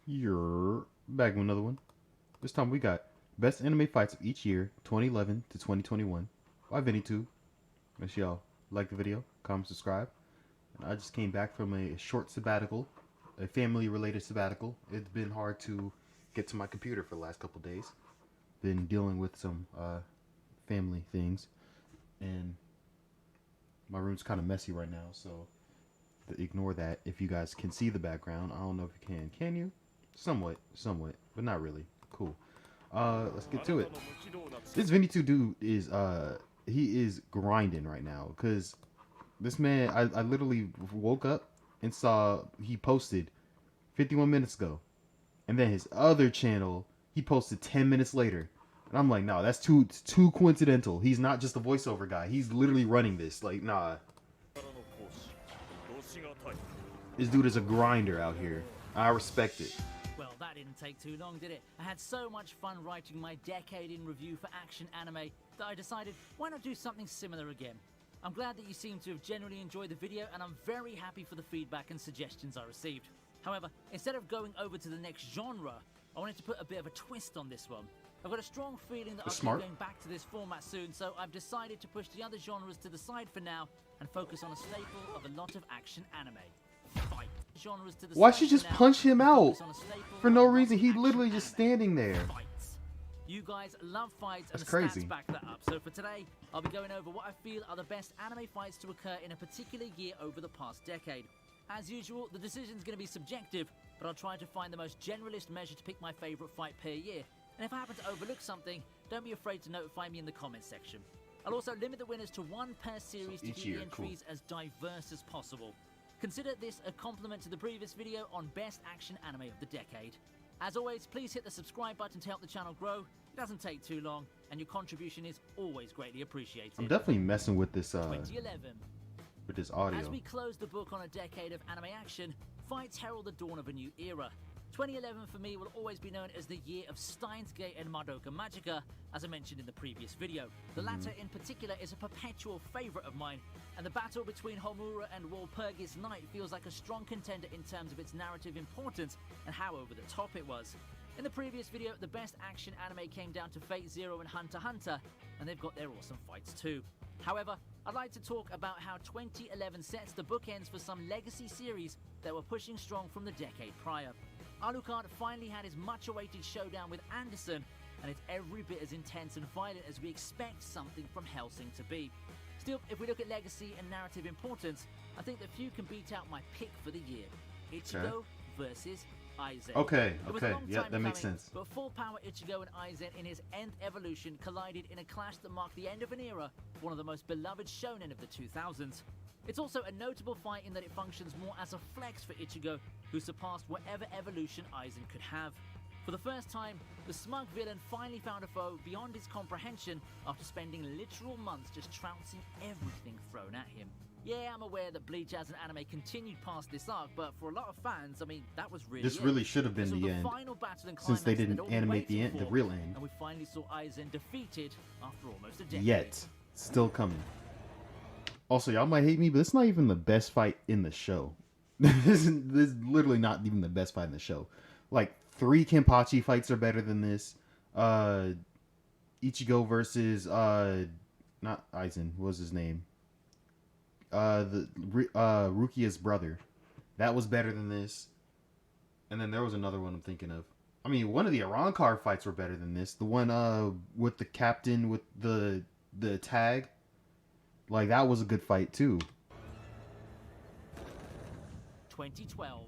You're back with another one. This time we got best anime fights of each year, 2011 to 2021, by VinnyTube. Make sure y'all like the video, comment, subscribe. And I just came back from a short sabbatical, a family-related sabbatical. It's been hard to get to my computer for the last couple days. Been dealing with some family things, and my room's kind of messy right now, so ignore that. If you guys can see the background, I don't know if you can. Can you? Somewhat, but not really. Cool. Let's get to it. This Vinny 2 dude is he is grinding right now because this man I literally woke up and saw he posted 51 minutes ago, and then his other channel he posted 10 minutes later, and I'm like, no, that's too coincidental. He's not just a voiceover guy. He's literally running this. Like, nah, this dude is a grinder out here. I respect it. Well, that didn't take too long, did it? I had so much fun writing my decade in review for action anime that I decided, why not do something similar again? I'm glad that you seem to have generally enjoyed the video, and I'm very happy for the feedback and suggestions I received. However, instead of going over to the next genre, I wanted to put a bit of a twist on this one. I've got a strong feeling that I'll be going back to this format soon, so I've decided to push the other genres to the side for now and focus on a staple of a lot of action anime. Fight. Genres to the Why side she for just now, punch him out focus on a staple for of no a lot reason? of He action literally just anime. standing there. Fights. You guys love fights, and That's the crazy. stats back that up. So for today, I'll be going over what I feel are the best anime fights to occur in a particular year over the past decade. As usual, the decision's going to be subjective, but I'll try to find the most generalist measure to pick my favourite fight per year. And if I happen to overlook something, don't be afraid to notify me in the comments section. I'll also limit the winners to one per series to keep the entries as diverse as possible. Consider this a compliment to the previous video on best action anime of the decade. As always, please hit the subscribe button to help the channel grow. It doesn't take too long, and your contribution is always greatly appreciated. I'm definitely messing with this 2011. with this audio. As we close the book on a decade of anime action, fights herald the dawn of a new era. 2011 for me will always be known as the year of Steins Gate and Madoka Magica, as I mentioned in the previous video. The latter in particular is a perpetual favourite of mine, and the battle between Homura and Walpurgis Night feels like a strong contender in terms of its narrative importance and how over the top it was. In the previous video, the best action anime came down to Fate Zero and Hunter x Hunter, and they've got their awesome fights too. However, I'd like to talk about how 2011 sets the bookends for some legacy series that were pushing strong from the decade prior. Alucard finally had his much-awaited showdown with Anderson, and it's every bit as intense and violent as we expect something from Hellsing to be. Still, if we look at legacy and narrative importance, I think that few can beat out my pick for the year. Ichigo versus Aizen. Okay, Yeah, that makes sense. But full power Ichigo and Aizen in his nth evolution collided in a clash that marked the end of an era, one of the most beloved shonen of the 2000s. It's also a notable fight in that it functions more as a flex for Ichigo, who surpassed whatever evolution Aizen could have. For the first time, the smug villain finally found a foe beyond his comprehension after spending literal months just trouncing everything thrown at him. Yeah, I'm aware that Bleach as an anime continued past this arc, but for a lot of fans, I mean, that was really This really should have been the end, final battle and since they climax didn't that all animate the waited end, the for, real end. and we finally saw Aizen defeated after almost a decade. Yet, still coming. Also, y'all might hate me, but it's not even the best fight in the show. This is literally not even the best fight in the show. Like, 3 Kenpachi fights are better than this. Ichigo versus not Aizen, what was his name? Rukia's brother. That was better than this. And then there was another one I'm thinking of. I mean, one of the Arankar fights were better than this. The one with the captain with the tag. Like, that was a good fight too. 2012.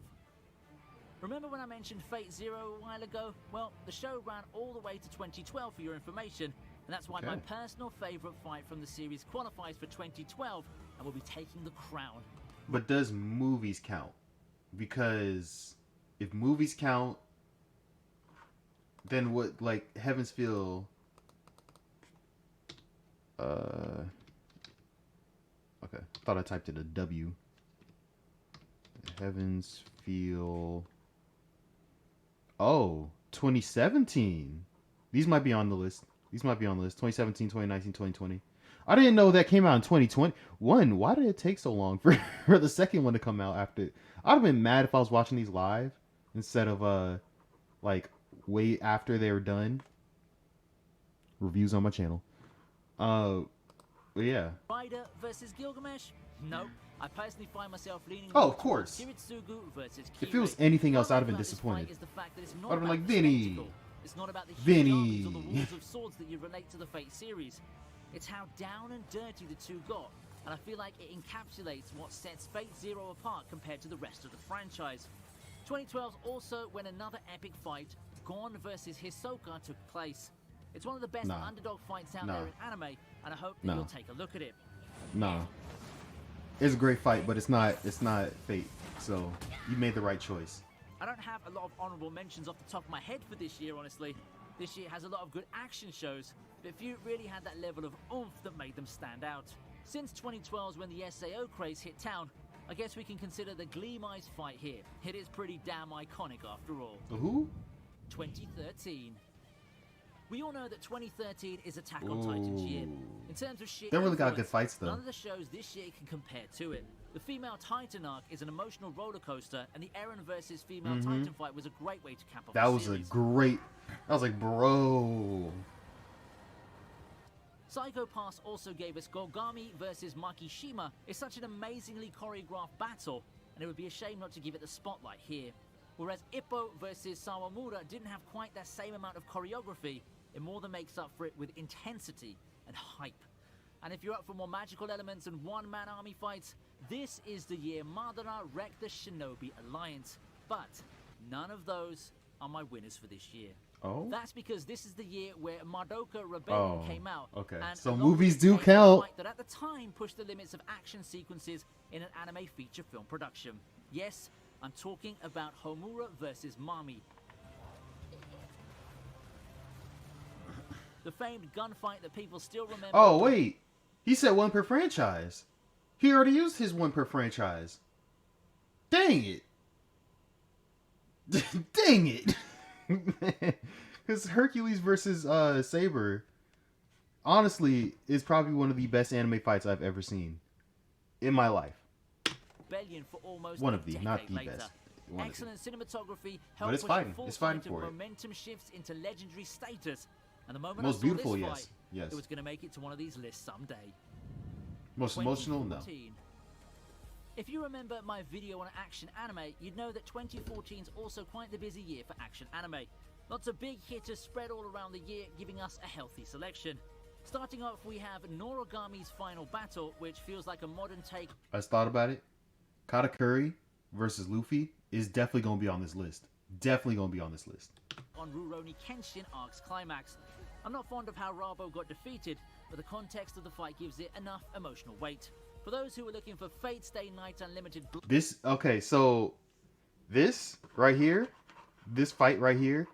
Remember when I mentioned Fate Zero a while ago? Well, the show ran all the way to 2012 for your information, and that's why my personal favourite fight from the series qualifies for 2012 and will be taking the crown. But does movies count? Because if movies count, then what, like, Heaven's Feel... Okay, thought I typed it a W. Heavens Feel... Oh, 2017. These might be on the list. 2017, 2019, 2020. I didn't know that came out in 2021. Why did it take so long for the second one to come out after? I'd have been mad if I was watching these live instead of like way after they were done. Reviews on my channel. But yeah. Rider versus Gilgamesh? Nope. I personally find myself leaning Oh, more of course. towards Kiritsugu versus If Kirei. it was anything else, What I I'd have been like about this disappointed. fight is the fact that it's not I'd have been about like, the Vinny. spectacle. It's not about the huge Vinny. armies or the walls of swords that you relate to the Fate series. It's how down and dirty the two got, and I feel like it encapsulates what sets Fate Zero apart compared to the rest of the franchise. 2012 is also when another epic fight, Gon versus Hisoka, took place. It's one of the best Nah. underdog fights out Nah. there in anime, and I hope that Nah. you'll take a look at it. Nah. It's a great fight, but it's not Fate. So you made the right choice. I don't have a lot of honorable mentions off the top of my head for this year, honestly. This year has a lot of good action shows, but few really had that level of oomph that made them stand out. Since 2012 when the SAO craze hit town, I guess we can consider the Gleam Eyes fight here. It is pretty damn iconic after all. The who? 2013. We all know that 2013 is Attack on Titan's year. In terms of shit, They really got good fights, though. none of the shows this year can compare to it. The female Titan arc is an emotional roller coaster, and the Eren versus female Titan fight was a great way to cap off That the was a series. great. I was like, bro. Psycho Pass also gave us Gogami versus Makishima. It's such an amazingly choreographed battle, and it would be a shame not to give it the spotlight here. Whereas Ippo versus Sawamura didn't have quite that same amount of choreography, it more than makes up for it with intensity and hype. And if you're up for more magical elements and one-man army fights, this is the year Madara wrecked the Shinobi Alliance. But none of those are my winners for this year. Oh. That's because this is the year where Madoka Rebellion Oh, came out. okay. And So along with movies it do came a count. fight that at the time pushed the limits of action sequences in an anime feature film production. Yes, I'm talking about Homura versus Mami. The famed gunfight that people still remember. Oh wait, he said one per franchise. He already used his one per franchise. Dang it. Dang it. Because Hercules versus Saber, honestly, is probably one of the best anime fights I've ever seen in my life. Rebellion for almost One a of the, not decade the later. best. One of the. Excellent cinematography But helped it's push fighting. the full It's fighting flight of for it. momentum shifts into legendary status. And the moment Most I saw beautiful, this yes. fight, Yes. it was going to make it to one of these lists someday. Most emotional, no. 2014. If you remember my video on action anime, you'd know that 2014 is also quite the busy year for action anime. Lots of big hitters spread all around the year, giving us a healthy selection. Starting off, we have Noragami's Final Battle, which feels like a modern take I just thought about it. Katakuri versus Luffy is definitely going to be on this list. Definitely going to be on this list. on Rurouni Kenshin Arc's climax. I'm not fond of how Rabo got defeated, but the context of the fight gives it enough emotional weight. For those who are looking for Fate Stay Night Unlimited... This, okay, so this right here, this fight right here,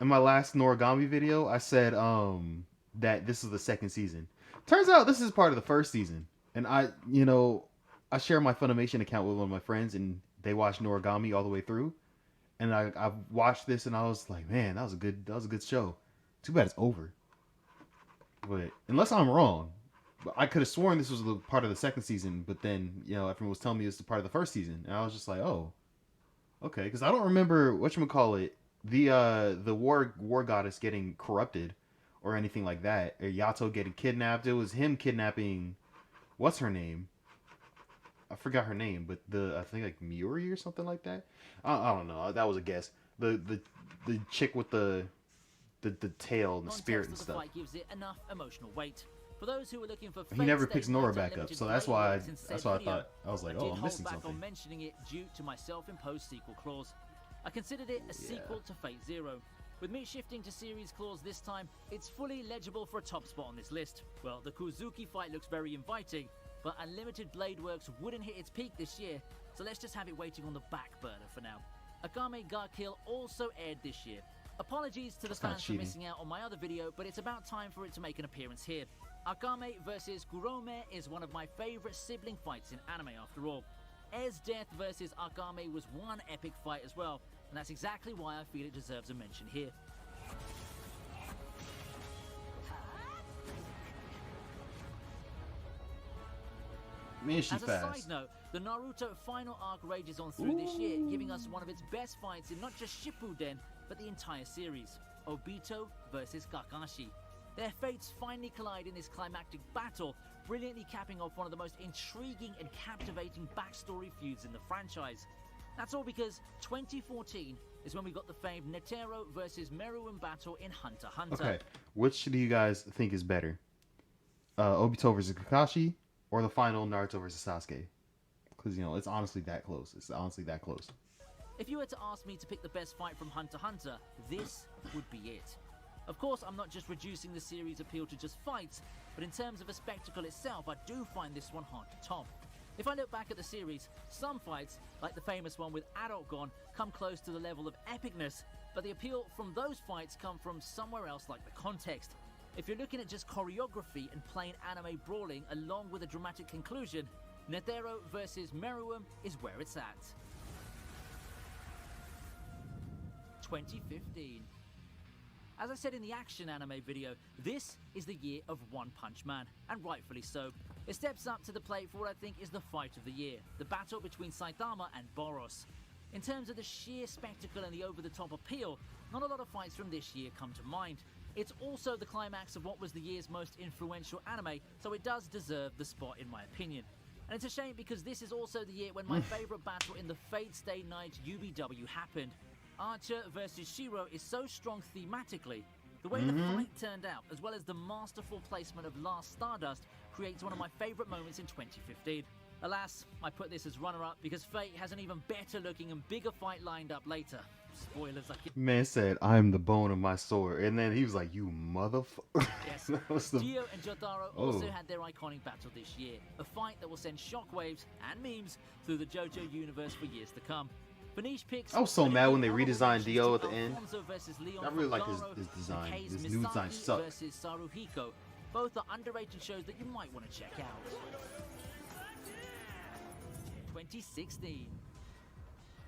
in my last Noragami video, I said that this is the second season. Turns out this is part of the first season. And I share my Funimation account with one of my friends, and they watched Noragami all the way through. And I watched this, and I was like, man, that was a good show. Too bad it's over. But unless I'm wrong, I could have sworn this was the part of the second season. But then everyone was telling me it's the part of the first season, and I was just like, oh, okay, because I don't remember whatchamacallit, the war goddess getting corrupted or anything like that, or Yato getting kidnapped. It was him kidnapping, what's her name? I forgot her name, but I think like Miuri or something like that. I don't know. That was a guess. The chick with the tail and the spirit and stuff. Fight gives it enough emotional weight. For those who are looking for He never picks Nora back up, so that's why I thought, I was like, oh, I'm missing back something. on mentioning it due to my self-imposed sequel clause. I considered it a sequel to Fate Zero. With me shifting to series clause this time, it's fully legible for a top spot on this list. Well, the Kuzuki fight looks very inviting, but Unlimited Blade Works wouldn't hit its peak this year, so let's just have it waiting on the back burner for now. Akame ga Kill also aired this year. Apologies to the fans for missing out on my other video, but it's about time for it to make an appearance here. Akame versus Kurome is one of my favourite sibling fights in anime after all. Air's death versus Akame was one epic fight as well, and that's exactly why I feel it deserves a mention here. Man, she As a fast. side note, the Naruto final arc rages on through this year, giving us one of its best fights in not just Shippuden, but the entire series. Obito versus Kakashi. Their fates finally collide in this climactic battle, brilliantly capping off one of the most intriguing and captivating backstory feuds in the franchise. That's all because 2014 is when we got the famed Netero versus Meruem battle in Hunter x Hunter. Okay, which do you guys think is better? Obito versus Kakashi, or the final Naruto versus Sasuke? Because, you know, it's honestly that close. It's honestly that close. If you were to ask me to pick the best fight from Hunter x Hunter, this would be it. Of course, I'm not just reducing the series' appeal to just fights, but in terms of a spectacle itself, I do find this one hard to top. If I look back at the series, some fights, like the famous one with Adult Gon, come close to the level of epicness, but the appeal from those fights come from somewhere else, like the context. If you're looking at just choreography and plain anime brawling along with a dramatic conclusion, Netero versus Meruem is where it's at. 2015. As I said in the action anime video, this is the year of One Punch Man, and rightfully so. It steps up to the plate for what I think is the fight of the year, the battle between Saitama and Boros. In terms of the sheer spectacle and the over-the-top appeal, not a lot of fights from this year come to mind. It's also the climax of what was the year's most influential anime, so it does deserve the spot in my opinion. And it's a shame because this is also the year when my favourite battle in the Fate Stay Night UBW happened. Archer versus Shiro is so strong thematically. The way the fight turned out, as well as the masterful placement of Last Stardust, creates one of my favourite moments in 2015. Alas, I put this as runner-up because Fate has an even better looking and bigger fight lined up later. Spoilers, I guess. Man said, "I'm the bone of my sword," and then he was like, "You motherfucker." Yes, Dio and Jotaro also had their iconic battle this year, a fight that will send shockwaves and memes through the JoJo universe for years to come. I was so mad when they redesigned Dio at the end. I really like his design. His new design sucked. Versus Saruhiko. Both are underrated shows that you might want to check out. 2016.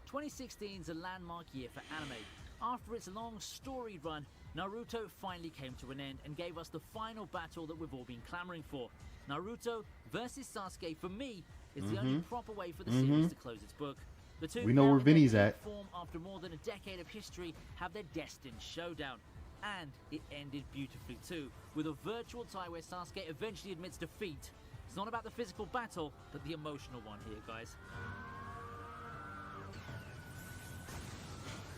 2016 is a landmark year for anime. After its long storied run, Naruto finally came to an end and gave us the final battle that we've all been clamoring for. Naruto versus Sasuke, for me, is the only proper way for the series to close its book. The two, we know where Vinny's in at. Form after more than a decade of history, have their destined showdown. And it ended beautifully too, with a virtual tie where Sasuke eventually admits defeat. It's not about the physical battle, but the emotional one here, guys.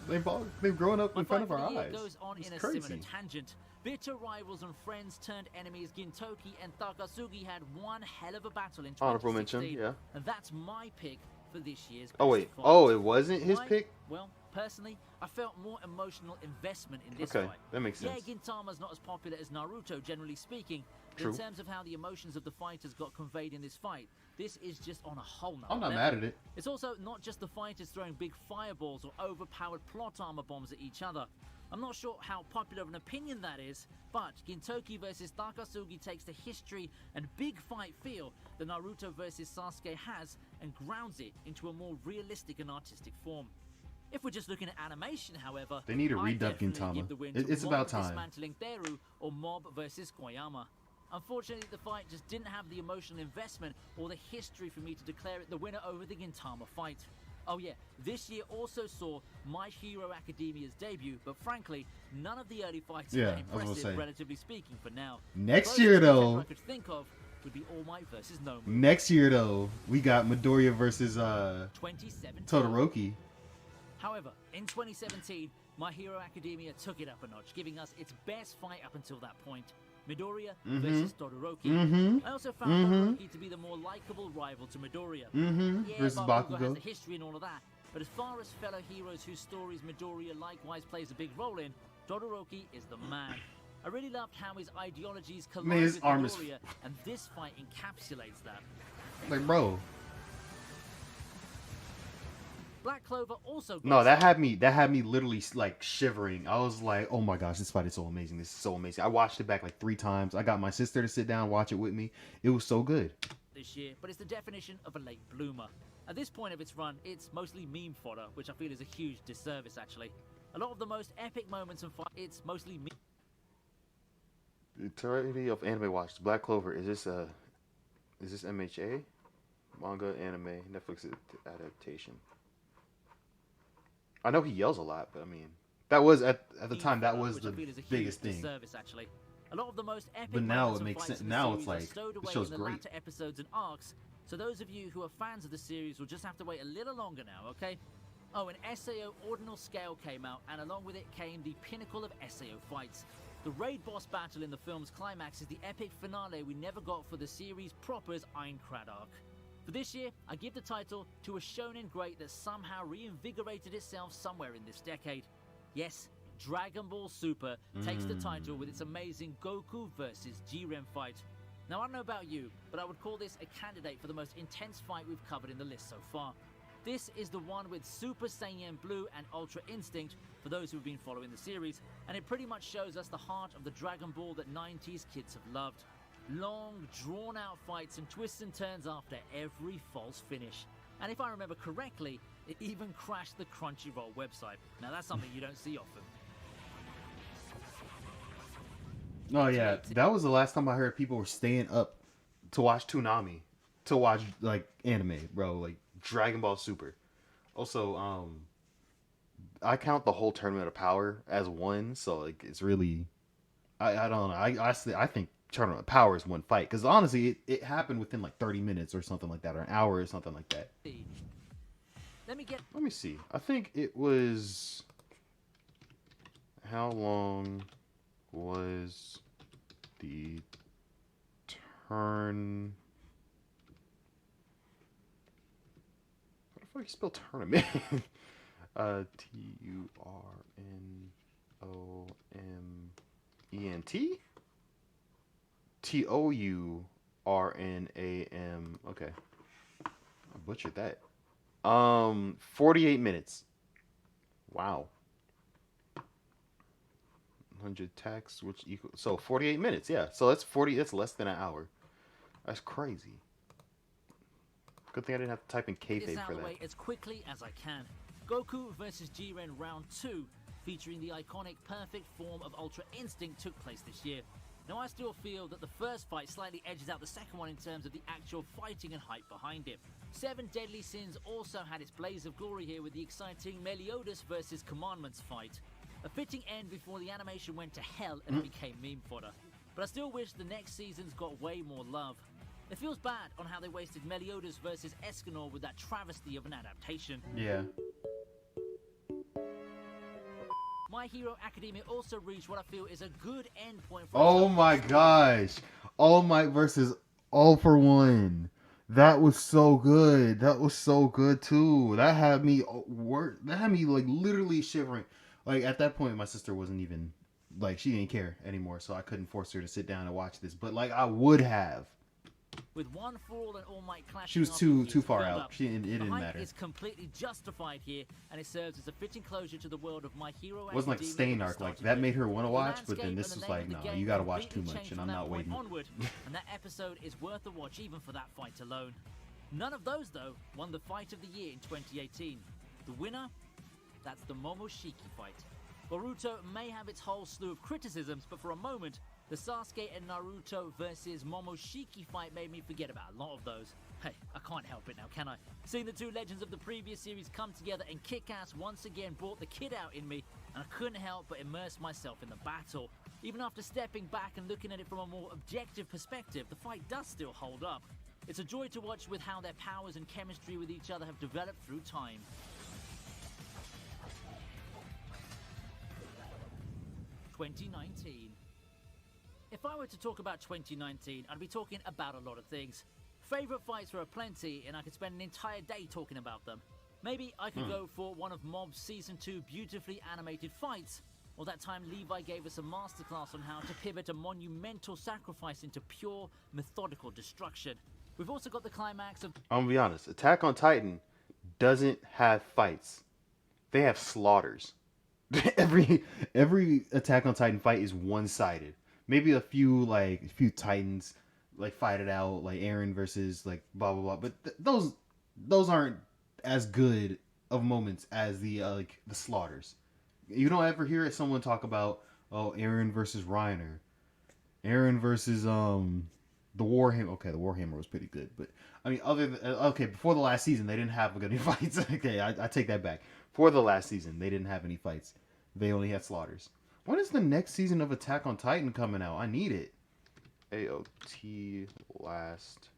They've grown up in front of our eyes. eyes. Goes on It's in a crazy. similar tangent. Bitter rivals and friends turned enemies Gintoki and Takasugi had one hell of a battle in 2016. Honorable mention, yeah. And that's my pick for this year's Oh wait, best fight. oh it wasn't his Why? pick? Well, personally, I felt more emotional investment in this Okay, fight. that makes sense. Yeah, Gintama's not as popular as Naruto, generally speaking, but True. in terms of how the emotions of the fighters got conveyed in this fight, this is just on a whole nother I'm not level. mad at it. It's also not just the fighters throwing big fireballs or overpowered plot armor bombs at each other. I'm not sure how popular of an opinion that is, but Gintoki versus Takasugi takes the history and big fight feel that Naruto versus Sasuke has and grounds it into a more realistic and artistic form. If we're just looking at animation, however, They need to I redub definitely Gintama. give the win to It's Mob about time. dismantling Theru or Mob versus Koyama. Unfortunately, the fight just didn't have the emotional investment or the history for me to declare it the winner over the Gintama fight. Oh yeah, this year also saw My Hero Academia's debut, but frankly, none of the early fights Yeah, were I was gonna impressive, say. relatively speaking, for now. Next The year, closest though. contender I could think of would be All Might versus No Move. Next year though, we got Midoriya versus 2017. Todoroki. However, in 2017, My Hero Academia took it up a notch, giving us its best fight up until that point. Midoriya versus Todoroki. I also found Todoroki to be the more likable rival to Midoriya. Yeah, Versus Bakugo has Bakugo. the history and all of that, but as far as fellow heroes whose stories Midoriya likewise plays a big role in, Todoroki is the man. I really loved how his ideologies collide Man, his with arm is- Midoriya, and this fight encapsulates that. Like, bro. Black Clover also got No, that had me literally like shivering. I was like, oh my gosh, this fight is so amazing. This is so amazing. I watched it back like 3 times. I got my sister to sit down and watch it with me. It was so good. this year, but it's the definition of a late bloomer. At this point of its run, it's mostly meme fodder, which I feel is a huge disservice actually. A lot of the most epic moments and fight, it's mostly meme. The entirety of anime watch. Black Clover. Is this MHA? Manga, anime, Netflix adaptation. I know he yells a lot, but I mean, that was at the time that was Which I the feel is a huge biggest thing. disservice, actually. A lot of the most But epic now moments it and makes fights sense. in the Now it's series are like stowed the away show's in the great. latter episodes and arcs, so those of you who are fans of the series will just have to wait a little longer now, okay? Oh, and SAO Ordinal Scale came out, and along with it came the pinnacle of SAO fights. The raid boss battle in the film's climax is the epic finale we never got for the series proper's Aincrad arc. For this year, I give the title to a shonen great that somehow reinvigorated itself somewhere in this decade. Yes, Dragon Ball Super takes the title with its amazing Goku vs Jiren fight. Now, I don't know about you, but I would call this a candidate for the most intense fight we've covered in the list so far. This is the one with Super Saiyan Blue and Ultra Instinct for those who've been following the series, and it pretty much shows us the heart of the Dragon Ball that 90s kids have loved. Long, drawn-out fights and twists and turns after every false finish. And if I remember correctly, it even crashed the Crunchyroll website. Now that's something you don't see often. Oh yeah, that was the last time I heard people were staying up to watch Toonami, to watch like anime, bro, like Dragon Ball Super. Also, I count the whole Tournament of Power as one, so like it's really, I don't know. I think Tournament of Power is one fight because honestly, it happened within like 30 minutes or something like that, or an hour or something like that. Let me see. I think it was. How long was the turn? What the fuck you spell tournament? Turnoment. Tournam. Okay, I butchered that. 48 minutes. Wow. 100 tax, which equals so 48 minutes. Yeah, so that's 40. That's less than an hour. That's crazy. Good thing I didn't have to type in kayfabe for that. Way as quickly as I can. Goku vs Jiren Round 2, featuring the iconic perfect form of Ultra Instinct, took place this year. Now, I still feel that the first fight slightly edges out the second one in terms of the actual fighting and hype behind it. Seven Deadly Sins also had its blaze of glory here with the exciting Meliodas vs Commandments fight. A fitting end before the animation went to hell and it became meme fodder. But I still wish the next seasons got way more love. It feels bad on how they wasted Meliodas vs Escanor with that travesty of an adaptation. Yeah. My Hero Academia also reached what I feel is a good endpoint for. Oh my gosh. All Might versus All for One. That was so good. That was so good too. That had me like literally shivering. Like at that point my sister wasn't even like she didn't care anymore, so I couldn't force her to sit down and watch this. But like I would have. With One For All and All Might clashing, She was too far out. It didn't matter. It's completely justified here, and it serves as a fitting closure to the world of My Hero Academia. It wasn't like Stain Arc, like that made her want to watch, but then this was like, no, you gotta watch too much, and I'm not waiting. Onward, and that episode is worth a watch even for that fight alone. None of those, though, won the fight of the year in 2018. The winner? That's the Momoshiki fight. Boruto may have its whole slew of criticisms, but for a moment, the Sasuke and Naruto versus Momoshiki fight made me forget about a lot of those. Hey, I can't help it now, can I? Seeing the two legends of the previous series come together and kick ass once again brought the kid out in me, and I couldn't help but immerse myself in the battle. Even after stepping back and looking at it from a more objective perspective, the fight does still hold up. It's a joy to watch with how their powers and chemistry with each other have developed through time. 2019. If I were to talk about 2019, I'd be talking about a lot of things. Favorite fights were aplenty, and I could spend an entire day talking about them. Maybe I could go for one of Mob's Season 2 beautifully animated fights, or that time Levi gave us a masterclass on how to pivot a monumental sacrifice into pure, methodical destruction. We've also got the climax of... I'm gonna be honest, Attack on Titan doesn't have fights. They have slaughters. every Attack on Titan fight is one-sided. Maybe a few Titans like fight it out, like Eren versus like blah blah blah. But those aren't as good of moments as the slaughters. You don't ever hear someone talk about Eren versus Reiner, Eren versus The Warhammer, okay, the Warhammer was pretty good, but I mean, other than, okay, before the last season, they didn't have any fights. Okay, I take that back. For the last season, they didn't have any fights. They only had slaughters. When is the next season of Attack on Titan coming out? I need it. AOT last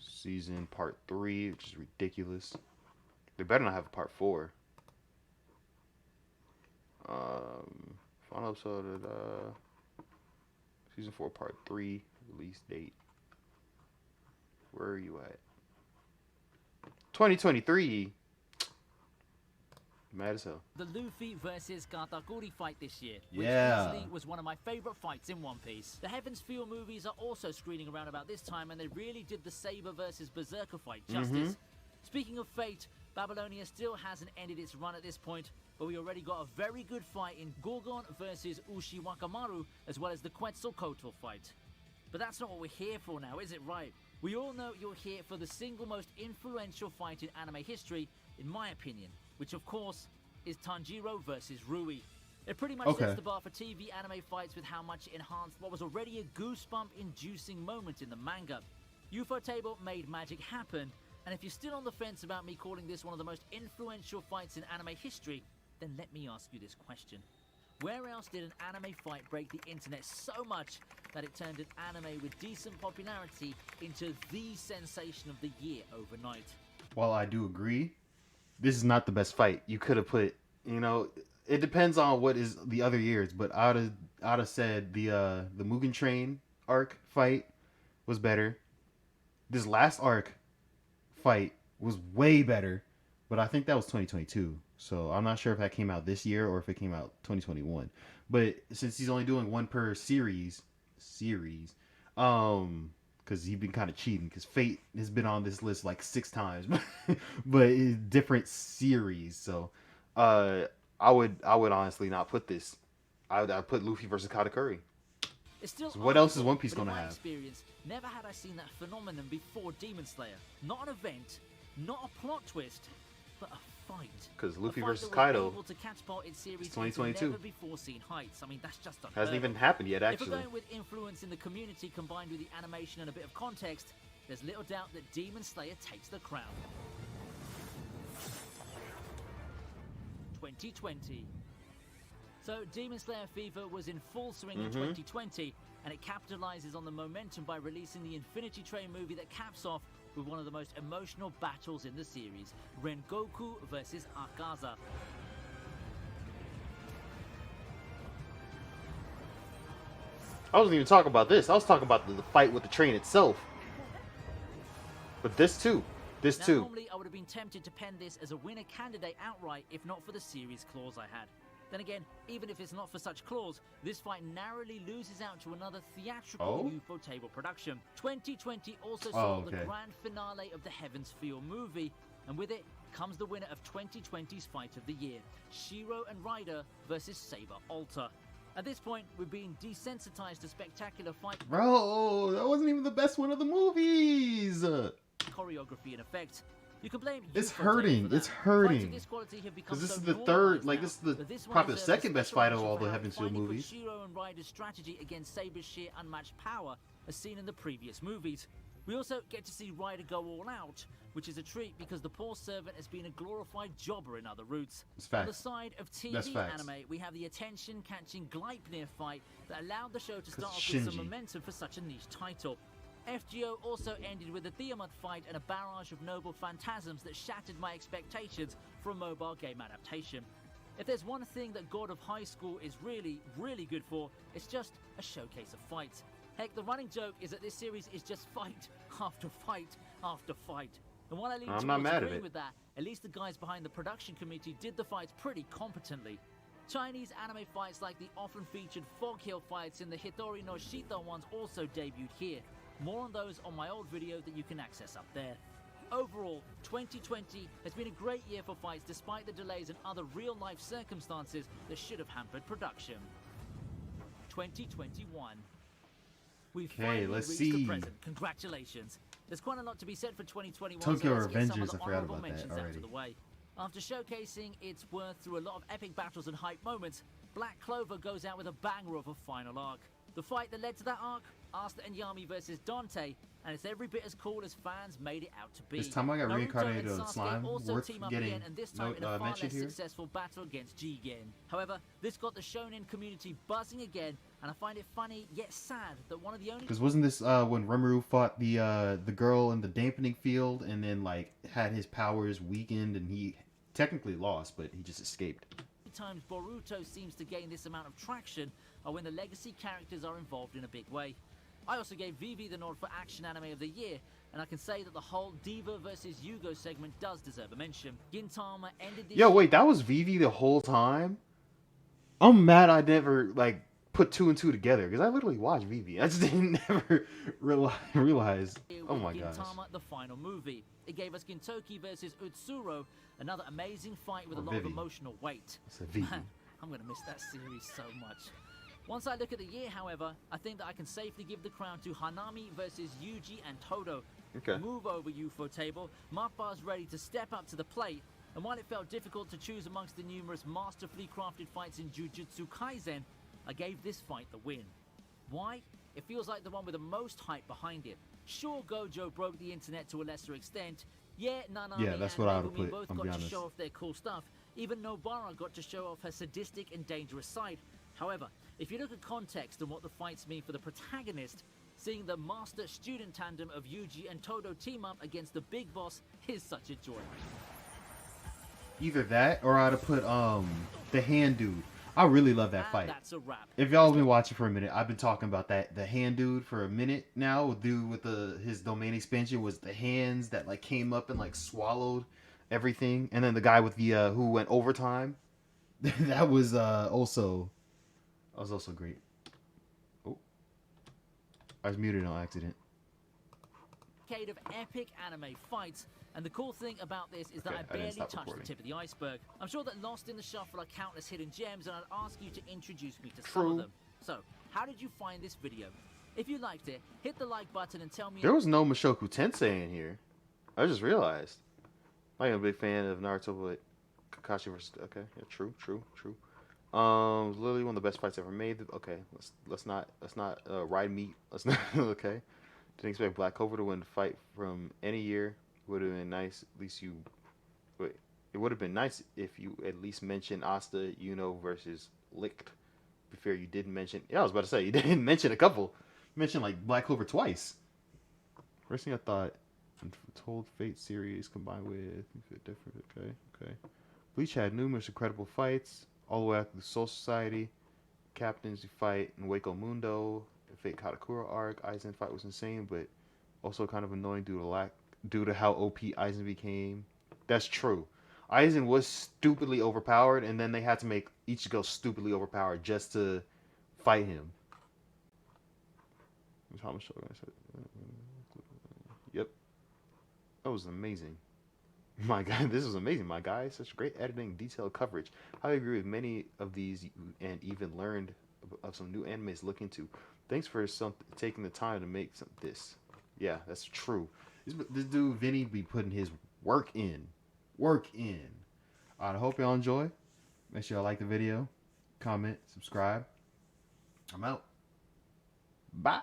season part 3, which is ridiculous. They better not have a part 4. Final episode of season 4 part 3 release date. Where are you at? 2023. Mad as hell. The Luffy versus Katakuri fight this year, which Yeah. easily was one of my favourite fights in One Piece. The Heaven's Feel movies are also screening around about this time, and they really did the Saber versus Berserker fight justice. Speaking of fate, Babylonia still hasn't ended its run at this point, but we already got a very good fight in Gorgon versus Ushiwakamaru, as well as the Quetzalcoatl fight. But that's not what we're here for now, is it? Right? We all know you're here for the single most influential fight in anime history, in my opinion, which of course is Tanjiro versus Rui. It pretty much sets the bar for TV anime fights with how much it enhanced what was already a goosebump-inducing moment in the manga. Ufotable made magic happen, and if you're still on the fence about me calling this one of the most influential fights in anime history, then let me ask you this question. Where else did an anime fight break the internet so much that it turned an anime with decent popularity into the sensation of the year overnight? While I do agree, this is not the best fight. You could have put, it depends on what is the other years, but I'd have said the Mugen Train arc fight was better. This last arc fight was way better, but I think that was 2022. So I'm not sure if that came out this year or if it came out 2021. But since he's only doing one per series, because he's been kind of cheating, because Fate has been on this list like 6 times, but it's different series. So I would honestly not put this. I'd put Luffy versus Katakuri. It's still So what else is One Piece but in gonna my have? Experience, never had I seen that phenomenon before Demon Slayer. Not an event, not a plot twist, but a fight. Because Luffy A fight versus that was Kaido able to catapult its series is 2022. into never before seen heights. I mean, that's just unheard hasn't even of. happened yet, If actually. we're going with influence in the community combined with the animation and a bit of context, there's little doubt that Demon Slayer takes the crown. 2020. So Demon Slayer fever was in full swing in 2020, and it capitalizes on the momentum by releasing the Infinity Train movie that caps off with one of the most emotional battles in the series, Rengoku versus Akaza. I wasn't even talking about this. I was talking about the fight with the train itself. But this too. Now, normally I would have been tempted to pen this as a winner candidate outright if not for the series clause I had. Then again, even if it's not for such clause, this fight narrowly loses out to another theatrical Ufotable production. 2020 also saw the grand finale of the Heaven's Feel movie, and with it comes the winner of 2020's Fight of the Year, Shiro and Ryder versus Saber Alter. At this point, we're being desensitized to spectacular fight Bro, that wasn't even the best one of the movies. choreography and effect. You can blame It's Ufotable hurting. for that. It's hurting. Fights of this quality have become Because this so is the normalized third, like now, this is the but this one probably the deserves a second best special fight of mention all for the how Heaven's Feel finely put movies. Shiro and Ryder's strategy against Saber's sheer unmatched power, as seen in the previous movies. We also get to see Ryder go all out, which is a treat because the poor servant has been a glorified jobber in other routes. On the side of TV anime, we have the attention-catching Gleipnir fight that allowed the show to start off with some momentum for such a niche title. FGO also ended with a Tiamat fight and a barrage of noble phantasms that shattered my expectations for a mobile game adaptation. If there's one thing that God of High School is really, really good for, it's just a showcase of fights. Heck, the running joke is that this series is just fight after fight after fight. And while I lean towards agreeing with that, at least the guys behind the production committee did the fights pretty competently. Chinese anime fights like the often featured Fog Hill fights and the Hitori no Shito ones also debuted here. More on those on my old video that you can access up there. Overall, 2020 has been a great year for fights despite the delays and other real-life circumstances that should have hampered production. 2021. We've finally reached the present. Congratulations. There's quite a lot to be said for 2021, Tokyo so let's get some of Revengers, the I forgot honorable about that mentions out already. of the way. After showcasing its worth through a lot of epic battles and hype moments, Black Clover goes out with a banger of a final arc. The fight that led to that arc, Asta and Yami versus Dante, and it's every bit as cool as fans made it out to be. This time I got Naruto reincarnated and of Sasuke slime. also Worth team up getting again, and this time in a far mentioned less here. successful battle against Jigen. However, this got the shonen community buzzing again, and I find it funny yet sad that one of the only... Because wasn't this when Rimuru fought the girl in the dampening field and then like had his powers weakened and he technically lost, but he just escaped. times Boruto seems to gain this amount of traction are when the legacy characters are involved in a big way. I also gave Vivi the nod for Action Anime of the Year, and I can say that the whole Diva versus Yugo segment does deserve a mention. Gintama ended this... Yo, wait, that was Vivi the whole time? I'm mad I never, like, put two and two together, because I literally watched Vivi. I just didn't never realize. Oh my gosh. Gintama, the final movie. It gave us Gintoki versus Utsuro, another amazing fight with a lot of emotional weight. Man, I'm going to miss that series so much. Once I look at the year, however, I think that I can safely give the crown to Hanami versus Yuji and Todo. Okay. Move over, UFO table. Mappa's ready to step up to the plate. And while it felt difficult to choose amongst the numerous masterfully crafted fights in Jujutsu Kaisen, I gave this fight the win. Why? It feels like the one with the most hype behind it. Sure, Gojo broke the internet to a lesser extent. Yeah, Nanami that's and what I would Megumi put, both I'll got be to honest. show off their cool stuff. Even Nobara got to show off her sadistic and dangerous side. However, if you look at context and what the fights mean for the protagonist, seeing the master-student tandem of Yuji and Todo team up against the big boss is such a joy. Either that or I'd have put the hand dude. I really love that fight. That's a wrap. If y'all have been watching for a minute, I've been talking about the hand dude for a minute now. Dude with his domain expansion was the hands that like came up and like swallowed everything, and then the guy with the who went overtime. that was also great. Oh, I was muted on accident. Of epic anime fights, and the cool thing about this is that I barely touched the tip of the iceberg. I'm sure that lost in the shuffle are countless hidden gems, and I'd ask you to introduce me to some of them. So, how did you find this video? If you liked it, hit the like button and tell me... There was no Mushoku Tensei in here. I just realized. I'm a big fan of Naruto, but Kakashi versus... Okay, yeah, true. Literally one of the best fights ever made. Okay, let's not ride meat. Let's not... Okay. Didn't expect Black Clover to win the fight from any year. Would have been nice. At least you... Wait. It would have been nice if you at least mentioned Asta, Yuno versus Licht. Be fair, you didn't mention... Yeah, I was about to say, you didn't mention a couple. You mentioned, like, Black Clover twice. First thing I thought... Told Fate series combined with... Different. Okay. Bleach had numerous incredible fights. All the way up to the Soul Society. Captains fight in Waco Mundo. The Fate Katakura arc. Aizen fight was insane, but also kind of annoying due to how OP Aizen became. That's true. Aizen was stupidly overpowered, and then they had to make Ichigo stupidly overpowered just to fight him. Yep. That was amazing. My God, this was amazing, my guy. Such great editing, detailed coverage. I agree with many of these and even learned of some new animes to look into. Thanks for taking the time to make this. Yeah, that's true. This dude, Vinny, be putting his work in. I hope y'all enjoy. Make sure y'all like the video, comment, subscribe. I'm out. Bye.